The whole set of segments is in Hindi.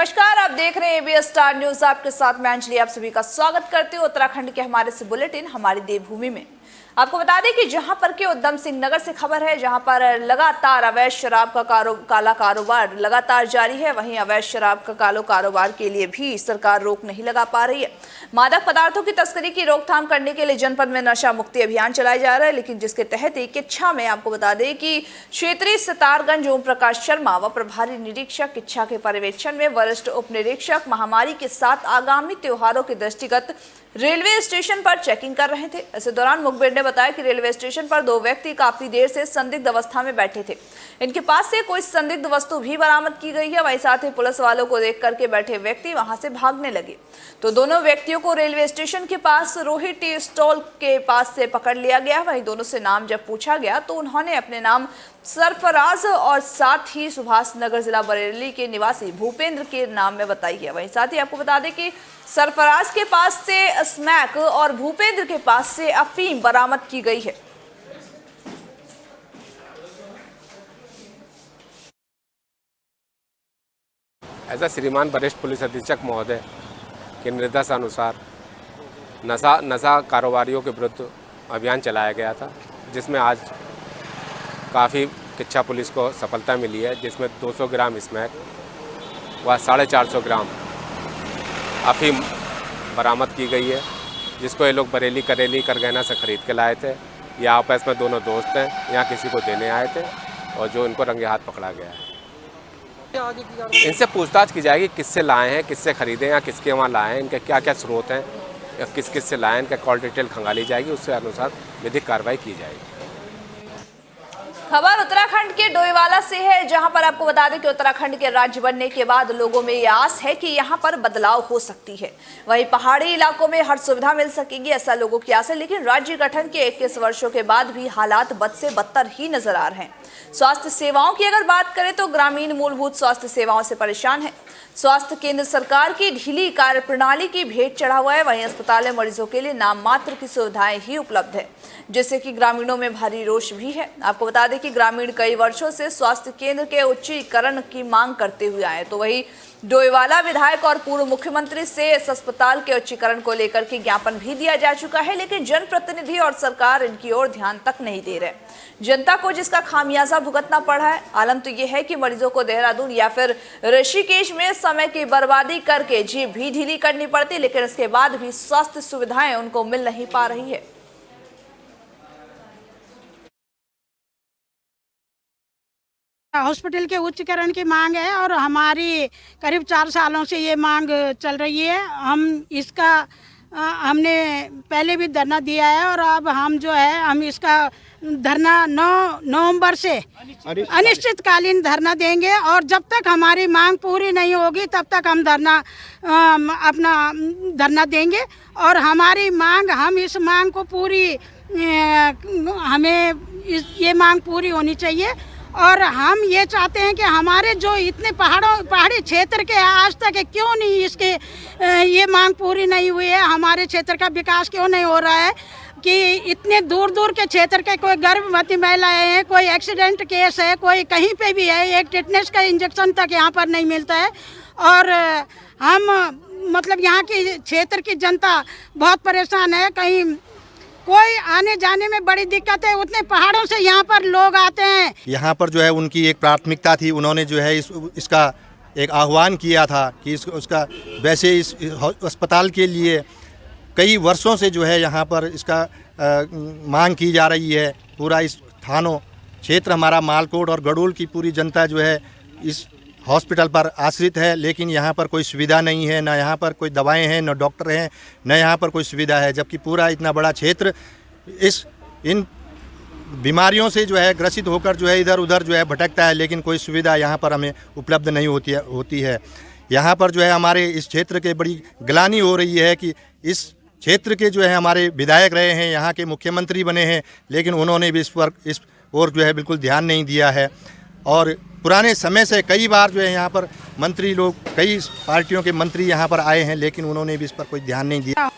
नमस्कार, आप देख रहे हैं एबीएस स्टार न्यूज। आपके साथ मैं अंजलि आप सभी का स्वागत करते हुए उत्तराखंड के हमारे से बुलेटिन हमारी देवभूमि में आपको बता दें कि जहां पर के उधम सिंह नगर से खबर है, जहां पर लगातार अवैध शराब का काला कारोबार लगातार जारी है, वहीं अवैध शराब का काला कारोबार के लिए भी सरकार रोक नहीं लगा पा रही है। मादक पदार्थों की तस्करी की रोकथाम करने के लिए जनपद में नशा मुक्ति अभियान चलाया जा रहा है, लेकिन जिसके तहत एक इच्छा में आपको बता दें कि क्षेत्रीय सितारगंज ओम प्रकाश शर्मा व प्रभारी निरीक्षक इच्छा के पर्यवेक्षण में वरिष्ठ उप निरीक्षक महामारी के साथ आगामी त्योहारों के दृष्टिगत रेलवे स्टेशन पर चेकिंग कर रहे थे। इस दौरान मुखबिर ने बताया कि रेलवे स्टेशन पर दो व्यक्ति काफी देर से संदिग्ध अवस्था में बैठे थे। इनके पास से कोई संदिग्ध वस्तु भी बरामद की गई है। वहीं साथ ही पुलिस वालों को देख करके बैठे व्यक्ति वहां से भागने लगे, तो दोनों व्यक्तियों को रेलवे स्टेशन के पास रोहित टी स्टॉल के पास से पकड़ लिया गया। वहीं दोनों से नाम जब पूछा गया तो उन्होंने अपने नाम सरफराज और साथ ही सुभाष नगर जिला बरेली के निवासी भूपेंद्र के नाम में बताई है। वहीं साथ ही आपको बता दें कि सरफराज के पास से स्मैक और भूपेंद्र के पास से अफीम बरामद की गई है। ऐसा श्रीमान वरिष्ठ पुलिस अधीक्षक महोदय के निर्देशानुसार नशा कारोबारियों के विरुद्ध अभियान चलाया गया था, जिसमें आज काफ़ी किच्छा पुलिस को सफलता मिली है, जिसमें 200 ग्राम स्मैक व 450 ग्राम अफीम बरामद की गई है, जिसको ये लोग बरेली करेली करगहना से ख़रीद के लाए थे। ये आपस में दोनों दोस्त हैं, यहाँ किसी को देने आए थे और जो इनको रंगे हाथ पकड़ा गया है। इनसे पूछताछ की जाएगी, किससे लाए हैं, किससे खरीदे या किसके वहाँ लाए हैं, इनके क्या क्या स्रोत हैं, किस किस से लाए हैं, इनका कॉल डिटेल खंगाली जाएगी, उसके अनुसार विधिक कार्रवाई की जाएगी। खबर उत्तराखंड के डोईवाला से है, जहां पर आपको बता दें कि उत्तराखंड के राज्य बनने के बाद लोगों में ये आस है कि यहां पर बदलाव हो सकती है। वहीं पहाड़ी इलाकों में हर सुविधा मिल सकेगी, ऐसा लोगों की आस है। लेकिन राज्य गठन के 21 वर्षों के बाद भी हालात बद से बदतर ही नजर आ रहे हैं। स्वास्थ्य सेवाओं की अगर बात करें तो ग्रामीण मूलभूत स्वास्थ्य सेवाओं से परेशान है। स्वास्थ्य केंद्र सरकार की ढीली कार्य प्रणाली की भेंट चढ़ा हुआ है। वहीं अस्पताल में मरीजों के लिए नाम मात्र की सुविधाएं ही उपलब्ध है, जिससे कि ग्रामीणों में भारी रोष भी है। आपको बता दें कि ग्रामीण कई वर्षों से स्वास्थ्य केंद्र के उच्चीकरण की मांग करते हुए आए, तो वही डोईवाला विधायक और पूर्व मुख्यमंत्री से इस अस्पताल के उच्चीकरण को लेकर के ज्ञापन भी दिया जा चुका है, लेकिन जनप्रतिनिधि और सरकार इनकी ओर ध्यान तक नहीं दे रहे। जनता को जिसका खामियाजा भुगतना पड़ा है। आलम तो यह है कि मरीजों को देहरादून या फिर ऋषिकेश में समय की बर्बादी करके जीभ भी ढीली करनी पड़ती, लेकिन इसके बाद भी स्वास्थ्य सुविधाएं उनको मिल नहीं पा रही है। हॉस्पिटल के उच्चीकरण की मांग है और हमारी करीब 4 सालों से ये मांग चल रही है। हमने पहले भी धरना दिया है और अब हम इसका धरना 9 नवंबर से अनिश्चितकालीन धरना देंगे और जब तक हमारी मांग पूरी नहीं होगी तब तक हम अपना धरना देंगे। और हमारी मांग, हम इस मांग को ये मांग पूरी होनी चाहिए। और हम ये चाहते हैं कि हमारे जो इतने पहाड़ी क्षेत्र के आज तक क्यों नहीं ये मांग पूरी नहीं हुई है, हमारे क्षेत्र का विकास क्यों नहीं हो रहा है कि इतने दूर दूर के क्षेत्र के कोई गर्भवती महिलाएं हैं, कोई एक्सीडेंट केस है, कोई कहीं पे भी है, एक टिटनेस का इंजेक्शन तक यहाँ पर नहीं मिलता है। और हम यहाँ की क्षेत्र की जनता बहुत परेशान है। कहीं कोई आने जाने में बड़ी दिक्कत है, उतने पहाड़ों से यहाँ पर लोग आते हैं। यहाँ पर जो है उनकी एक प्राथमिकता थी, उन्होंने जो है इसका एक आह्वान किया था कि उसका वैसे इस अस्पताल के लिए कई वर्षों से जो है यहाँ पर इसका मांग की जा रही है। पूरा इस थानों क्षेत्र हमारा मालकोट और गडोल की पूरी जनता जो है इस हॉस्पिटल पर आश्रित है, लेकिन यहाँ पर कोई सुविधा नहीं है, ना यहाँ पर कोई दवाएं हैं, ना डॉक्टर हैं, न यहाँ पर कोई सुविधा है। जबकि पूरा इतना बड़ा क्षेत्र इन बीमारियों से जो है ग्रसित होकर जो है इधर उधर जो है भटकता है, लेकिन कोई सुविधा यहाँ पर हमें उपलब्ध नहीं होती है। यहाँ पर जो है हमारे इस क्षेत्र के बड़ी ग्लानि हो रही है कि इस क्षेत्र के जो है हमारे विधायक रहे हैं, यहाँ के मुख्यमंत्री बने हैं, लेकिन उन्होंने भी इस ओर जो है बिल्कुल ध्यान नहीं दिया है। और पुराने समय से कई बार जो है यहाँ पर मंत्री लोग, कई पार्टियों के मंत्री यहाँ पर आए हैं, लेकिन उन्होंने भी इस पर कोई ध्यान नहीं दिया।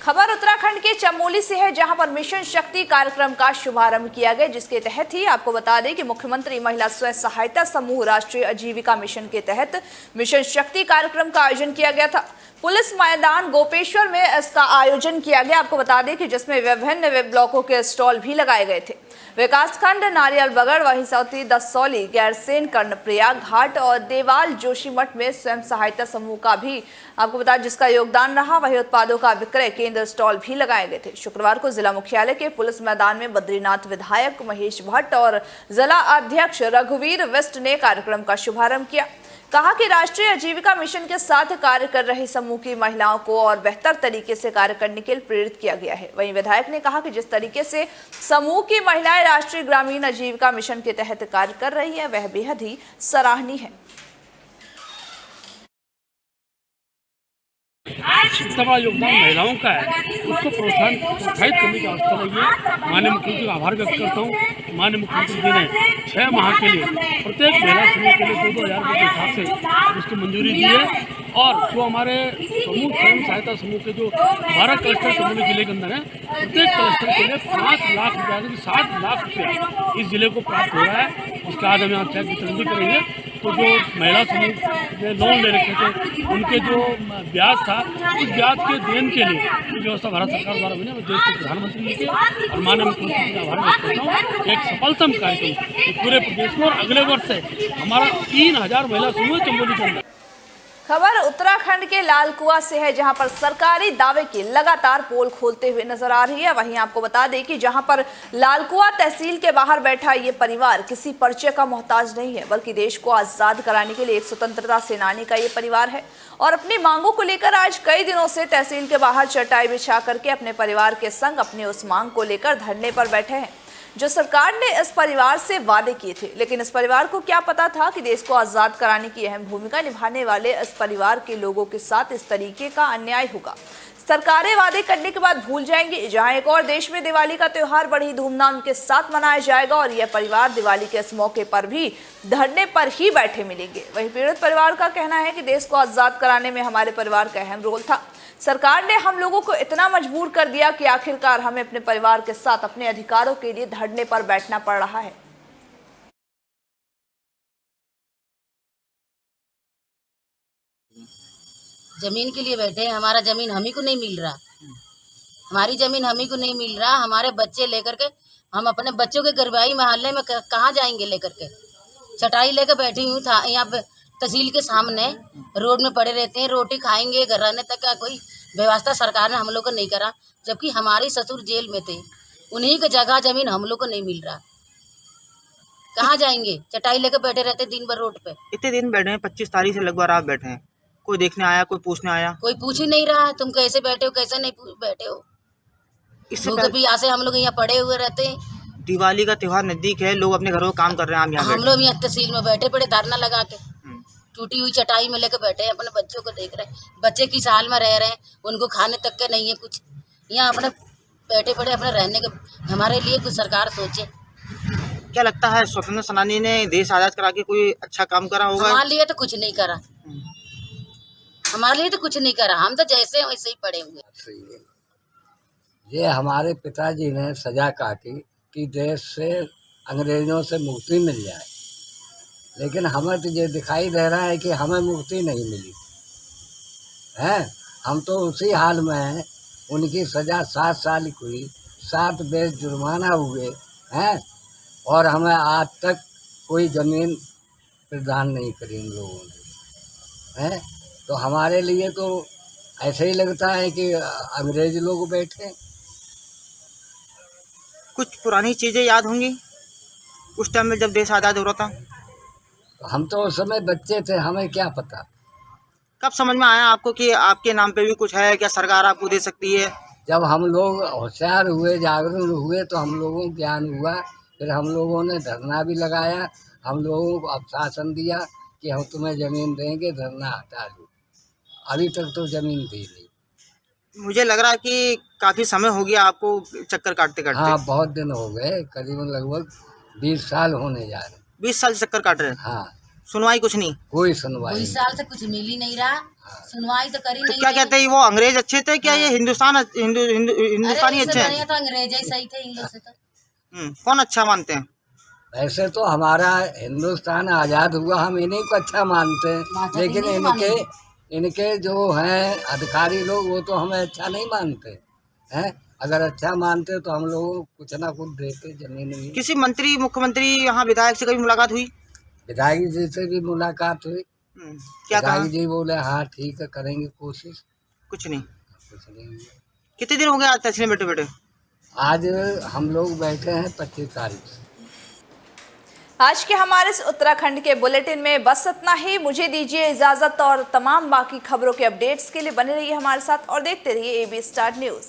खबर उत्तराखंड के चमोली से है, जहां पर मिशन शक्ति कार्यक्रम का शुभारंभ किया गया, जिसके तहत ही आपको बता दें कि मुख्यमंत्री महिला स्वयं सहायता समूह राष्ट्रीय आजीविका मिशन के तहत मिशन शक्ति कार्यक्रम का आयोजन किया गया था। पुलिस मैदान गोपेश्वर में इसका आयोजन किया गया, आपको बता दें कि जिसमें विभिन्न ब्लॉकों के स्टॉल भी लगाए गए थे। विकासखंड नारियल बगड़, वहीं सौती दसौली, गैरसेन, कर्णप्रयाग घाट और देवाल जोशीमठ में स्वयं सहायता समूह का भी आपको बता जिसका योगदान रहा। वहीं उत्पादों का विक्रय केंद्र स्टॉल भी लगाए गए थे। शुक्रवार को जिला मुख्यालय के पुलिस मैदान में बद्रीनाथ विधायक महेश भट्ट और जिला अध्यक्ष रघुवीर विष्ट ने कार्यक्रम का शुभारंभ किया। कहा कि राष्ट्रीय आजीविका मिशन के साथ कार्य कर रही समूह की महिलाओं को और बेहतर तरीके से कार्य करने के लिए प्रेरित किया गया है। वहीं विधायक ने कहा कि जिस तरीके से समूह की महिलाएं राष्ट्रीय ग्रामीण आजीविका मिशन के तहत कार्य कर रही है, वह बेहद ही सराहनीय है। इतना बड़ा योगदान महिलाओं का है, उसको प्रोत्साहित करने की आवश्यकता नहीं है। माननीय मुख्यमंत्री का आभार व्यक्त करता हूँ। माननीय मुख्यमंत्री जी ने 6 माह के लिए प्रत्येक महिला समूह के लिए 2,000 रुपये के हिसाब से उसकी मंजूरी दी है। और जो हमारे समूह स्वयं सहायता समूह के जो 12 क्लस्टर चमोली जिले के अंदर है, प्रत्येक क्लस्टर के लिए 5 लाख रुपये 60 लाख रुपया इस जिले को प्राप्त हो रहा है। उसके बाद हम यहाँ चेक वितरण भी करेंगे। तो जो महिला समूह ने लोन ले रखे थे, उनके जो ब्याज था, उस ब्याज के देन के लिए जो व्यवस्था भारत सरकार द्वारा बनी है, देश के प्रधानमंत्री जी के और माननीय मुख्यमंत्री का आभार व्यक्त करता हूँ। एक सफलतम कार्यक्रम पूरे प्रदेश में, और अगले वर्ष से हमारा 3000 महिला समूह चमोली के अंदर। खबर उत्तराखंड के लालकुआ से है, जहां पर सरकारी दावे की लगातार पोल खोलते हुए नजर आ रही है। वहीं आपको बता दें कि जहां पर लालकुआ तहसील के बाहर बैठा ये परिवार किसी परिचय का मोहताज नहीं है, बल्कि देश को आजाद कराने के लिए एक स्वतंत्रता सेनानी का ये परिवार है और अपनी मांगों को लेकर आज कई दिनों से तहसील के बाहर चटाई बिछा करके अपने परिवार के संग अपनी उस मांग को लेकर धरने पर बैठे हैं जो सरकार ने इस परिवार से वादे किए थे। लेकिन इस परिवार को क्या पता था कि देश को आजाद कराने की अहम भूमिका निभाने वाले इस परिवार के लोगों के साथ इस तरीके का अन्याय होगा। सरकारें वादे करने के बाद भूल जाएंगी। जहां एक और देश में दिवाली का त्योहार बड़ी धूमधाम के साथ मनाया जाएगा और यह परिवार दिवाली के इस मौके पर भी धरने पर ही बैठे मिलेंगे। वहीं पीड़ित परिवार का कहना है कि देश को आजाद कराने में हमारे परिवार का अहम रोल था। सरकार ने हम लोगों को इतना मजबूर कर दिया कि आखिरकार हमें अपने परिवार के साथ अपने अधिकारों के लिए धरने पर बैठना पड़ रहा है। जमीन के लिए बैठे हैं। हमारा जमीन हम ही को नहीं मिल रहा, हमारी जमीन हम ही को नहीं मिल रहा। हमारे बच्चे लेकर के हम अपने बच्चों के गरबाई महल्ले में कहाँ जाएंगे लेकर के। चटाई लेकर बैठी हूँ था यहाँ पे तहसील के सामने, रोड में पड़े रहते हैं। रोटी खाएंगे, घर रहने तक का कोई व्यवस्था सरकार ने हम लोग को नहीं करा, जबकि हमारे ससुर जेल में थे। उन्हीं की जगह जमीन हम लोग को नहीं मिल रहा, कहाँ जाएंगे। चटाई लेकर बैठे रहते दिन भर रोड पे। इतने दिन बैठे हैं, 25 तारीख से लगभग आप बैठे हैं। कोई देखने आया, कोई पूछने आया? कोई पूछ ही नहीं रहा तुम कैसे बैठे हो, कैसे नहीं बैठे हो। इससे कभी यहाँ से हम लोग यहाँ पड़े हुए रहते हैं। दिवाली का त्योहार नजदीक है, लोग अपने घरों में काम कर रहे हैं, हम लोग यहाँ तहसील में बैठे पड़े धरना लगा के, टूटी हुई चटाई में लेकर बैठे हैं, अपने बच्चों को देख रहे हैं। बच्चे किस हाल में रह रहे हैं, उनको खाने तक के नहीं है कुछ। यहाँ अपने बैठे पड़े अपने रहने के, हमारे लिए कुछ सरकार सोचे। क्या लगता है स्वतंत्र सेनानी ने देश आजाद करा के कोई अच्छा काम करा होगा? हमारे लिए तो कुछ नहीं करा, हमारे लिए तो कुछ नहीं करा। हम तो जैसे हैं वैसे ही पड़े हुए। ये हमारे पिताजी ने सजा काटी कि देश से अंग्रेजों से मुक्ति मिल जाए, लेकिन हमें तो ये दिखाई दे रहा है कि हमें मुक्ति नहीं मिली है। हम तो उसी हाल में हैं। उनकी सज़ा 7 साल की हुई, 7 बेर जुर्माना हुए हैं, और हमें आज तक कोई ज़मीन प्रदान नहीं करी इन लोगों ने हैं। तो हमारे लिए तो ऐसे ही लगता है कि अंग्रेज लोग बैठे। कुछ पुरानी चीज़ें याद होंगी उस टाइम में जब देश आज़ाद हो रहा था? हम तो उस समय बच्चे थे, हमें क्या पता। कब समझ में आया आपको कि आपके नाम पे भी कुछ है, क्या सरकार आपको दे सकती है? जब हम लोग होशियार हुए, जागरूक हुए, तो हम लोगों को ज्ञान हुआ। फिर हम लोगों ने धरना भी लगाया, हम लोगों को आश्वासन दिया कि हम तुम्हें ज़मीन देंगे, धरना हटा दो। अभी तक तो ज़मीन दी नहीं। मुझे लग रहा है कि काफ़ी समय हो गया आपको चक्कर काटते काटते। हाँ, बहुत दिन हो गए, करीबन लगभग 20 साल होने जा रहे। 20 साल से चक्कर काट रहे हैं। हाँ, सुनवाई कुछ नहीं? कोई सुनवाई 20 साल से कुछ मिल ही नहीं रहा, सुनवाई तो करी तो नहीं क्या रही। कहते हैं, वो अंग्रेज अच्छे थे क्या, ये हिंदुस्तानी अरे अच्छे हैं? बढ़िया तो अंग्रेज ही सही थे इन लोग से तो। कौन अच्छा मानते हैं? वैसे तो हमारा हिंदुस्तान आज़ाद हुआ, हम इन्हीं को अच्छा मानते हैं, लेकिन इनके जो हैं अधिकारी लोग वो तो हमें अच्छा नहीं मानते हैं। अगर अच्छा मानते तो हम लोगों को कुछ ना कुछ देते जमीन में। किसी मंत्री, मुख्यमंत्री, यहाँ विधायक से कभी मुलाकात हुई? विधायक जी से भी मुलाकात हुई। क्या कहा? विधायक जी बोले हाँ ठीक है, करेंगे कोशिश। कुछ नहीं। कुछ नहीं हुआ। कितने दिन हो गए आज तहसील में बैठे? आज हम लोग बैठे हैं 25 तारीख से। आज के हमारे इस उत्तराखंड के बुलेटिन में बस इतना ही। मुझे दीजिए इजाजत और तमाम बाकी खबरों के अपडेट्स के लिए बने रहिए हमारे साथ और देखते रहिए AB स्टार न्यूज़।